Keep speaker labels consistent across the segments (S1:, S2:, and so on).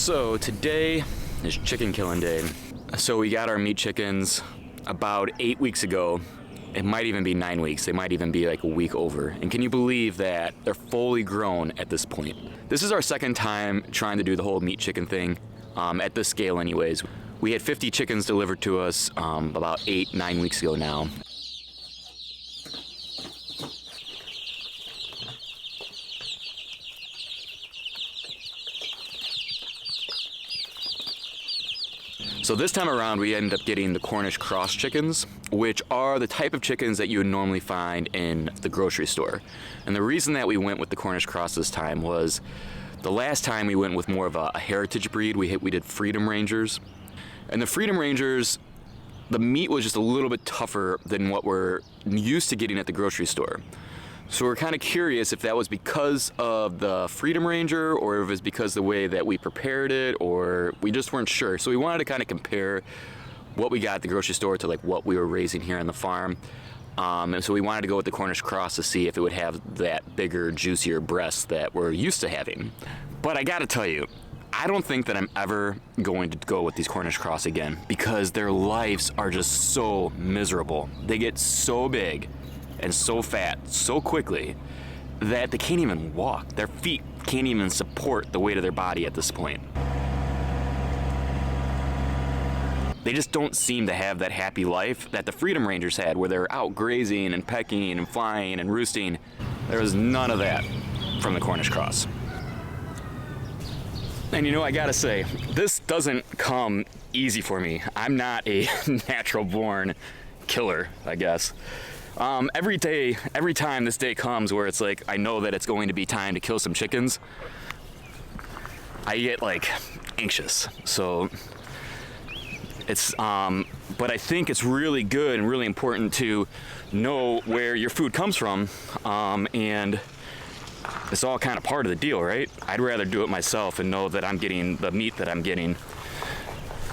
S1: So today is chicken killing day. So we got our meat chickens about 8 weeks ago. It might even be 9 weeks. They might even be like a week over. And can you believe that they're fully grown at this point? This is our second time trying to do the whole meat chicken thing, at this scale anyways. We had 50 chickens delivered to us about 8-9 weeks ago now. So this time around, we ended up getting the Cornish cross chickens, which are the type of chickens that you would normally find in the grocery store. And the reason that we went with the Cornish cross this time was the last time we went with more of a heritage breed. We did Freedom Rangers. And the Freedom Rangers, the meat was just a little bit tougher than what we're used to getting at the grocery store. So we're kind of curious if that was because of the Freedom Ranger or if it was because of the way that we prepared it, or we just weren't sure. So we wanted to kind of compare what we got at the grocery store to like what we were raising here on the farm. And so we wanted to go with the Cornish cross to see if it would have that bigger, juicier breast that we're used to having. But I gotta tell you, I don't think that I'm ever going to go with these Cornish cross again because their lives are just so miserable. They get so big and so fat so quickly that they can't even walk. Their feet can't even support the weight of their body at this point. They just don't seem to have that happy life that the Freedom Rangers had, where they're out grazing and pecking and flying and roosting. There was none of that from the Cornish cross. And you know, I gotta say, this doesn't come easy for me. I'm not a natural born killer, I guess. Every time this day comes where it's like, I know that it's going to be time to kill some chickens, I get like anxious. So it's, but I think it's really good and really important to know where your food comes from. And it's all kind of part of the deal, right? I'd rather do it myself and know that I'm getting the meat that I'm getting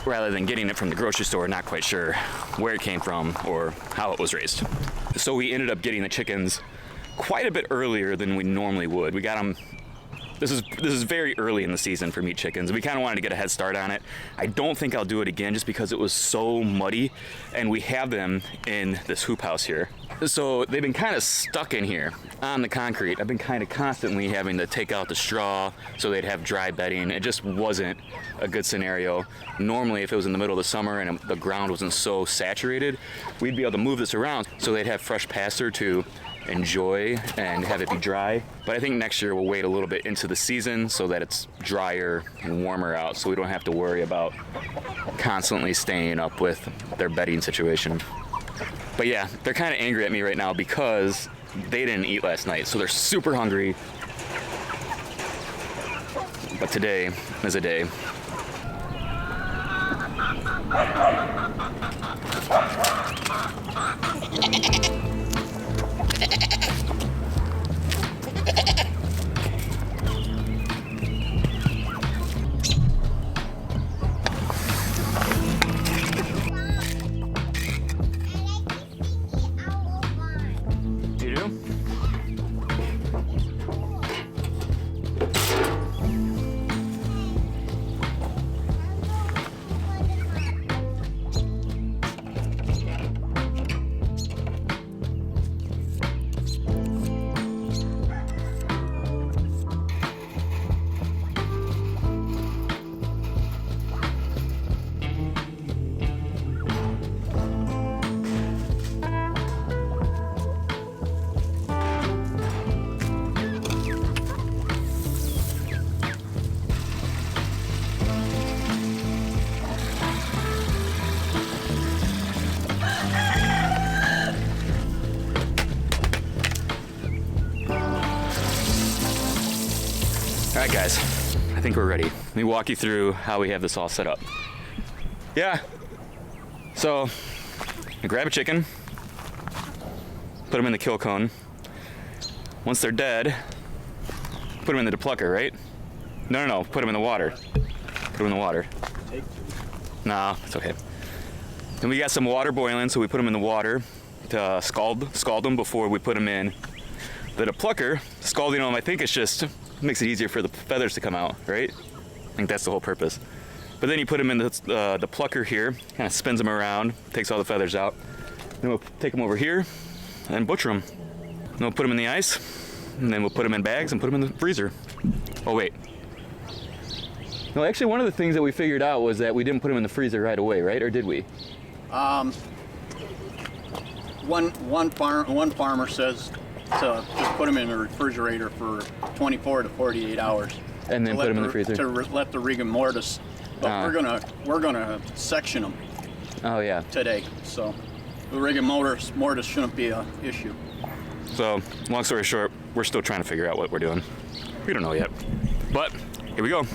S1: rather than getting it from the grocery store, not quite sure where it came from or how it was raised. So we ended up getting the chickens quite a bit earlier than we normally would. We got them, this is very early in the season for meat chickens. We kind of wanted to get a head start on it. I don't think I'll do it again just because it was so muddy, and we have them in this hoop house here. So they've been kind of stuck in here on the concrete. I've been kind of constantly having to take out the straw so they'd have dry bedding. It just wasn't a good scenario. Normally, if it was in the middle of the summer and the ground wasn't so saturated, we'd be able to move this around so they'd have fresh pasture to enjoy and have it be dry. But I think next year we'll wait a little bit into the season so that it's drier and warmer out, so we don't have to worry about constantly staying up with their bedding situation. But yeah, they're kind of angry at me right now because they didn't eat last night, so they're super hungry. But today is a day. All right, guys, I think we're ready. Let me walk you through how we have this all set up. Yeah, so you grab a chicken, put them in the kill cone. Once they're dead, put them in the deplucker, right? No, put them in the water. Put them in the water. No, it's okay. Then we got some water boiling, so we put them in the water to scald them before we put them in the deplucker. Scalding them, I think it's just makes it easier for the feathers to come out, right? I think that's the whole purpose. But then you put them in the plucker here, kind of spins them around, takes all the feathers out. Then we'll take them over here and butcher them. Then we'll put them in the ice, and then we'll put them in bags and put them in the freezer. Oh wait. No, actually one of the things that we figured out was that we didn't put them in the freezer right away, right? Or did we?
S2: One farmer says to just put them in the refrigerator for 24 to 48 hours.
S1: And then put them in the freezer?
S2: To let the rigor mortis. But we're gonna section them.
S1: Oh yeah.
S2: Today, so the rigor mortis shouldn't be an issue.
S1: So, long story short, we're still trying to figure out what we're doing. We don't know yet. But, here we go.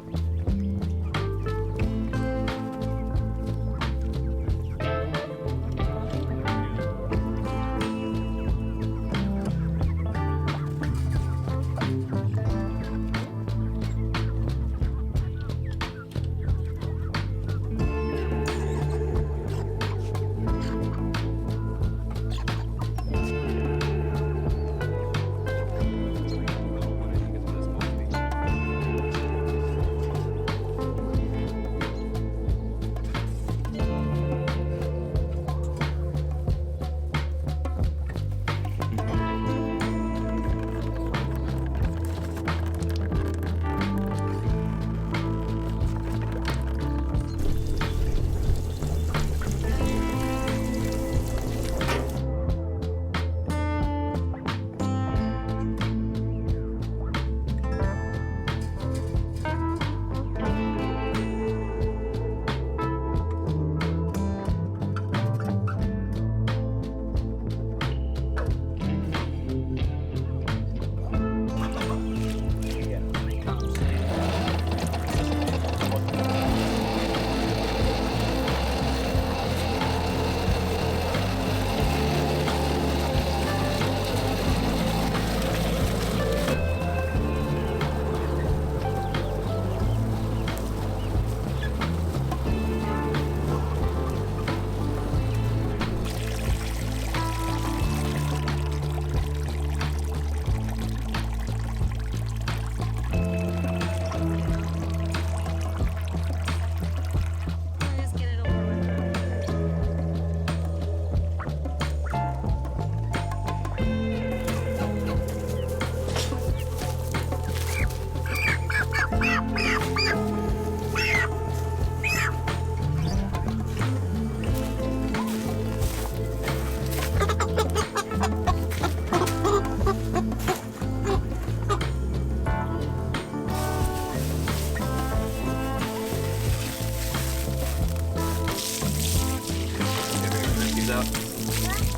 S1: Out.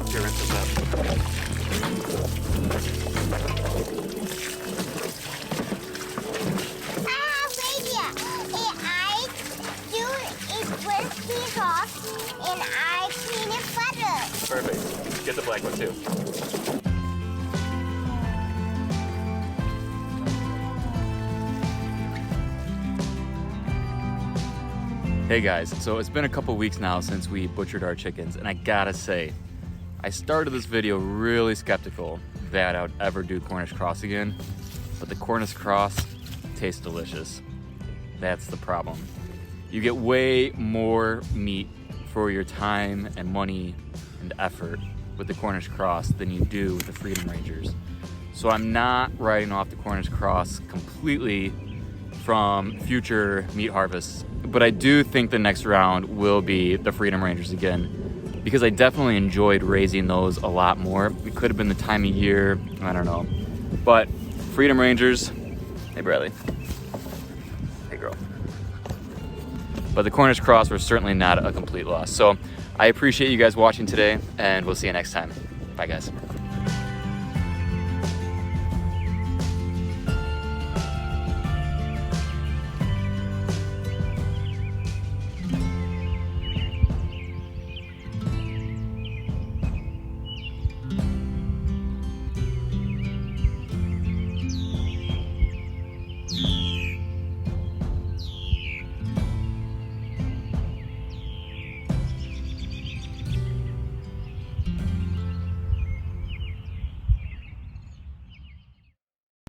S1: Here, rinse this out. Perfect. Get the black one too. Hey guys, so it's been a couple weeks now since we butchered our chickens, and I gotta say, I started this video really skeptical that I would ever do Cornish cross again, but the Cornish cross tastes delicious. That's the problem. You get way more meat for your time and money and effort with the Cornish cross than you do with the Freedom Rangers. So I'm not writing off the Cornish cross completely from future meat harvests, but I do think the next round will be the Freedom Rangers again, because I definitely enjoyed raising those a lot more. It could have been the time of year, I don't know. But Freedom Rangers, hey Bradley, hey girl. But the Cornish cross were certainly not a complete loss. So I appreciate you guys watching today, and we'll see you next time. Bye guys.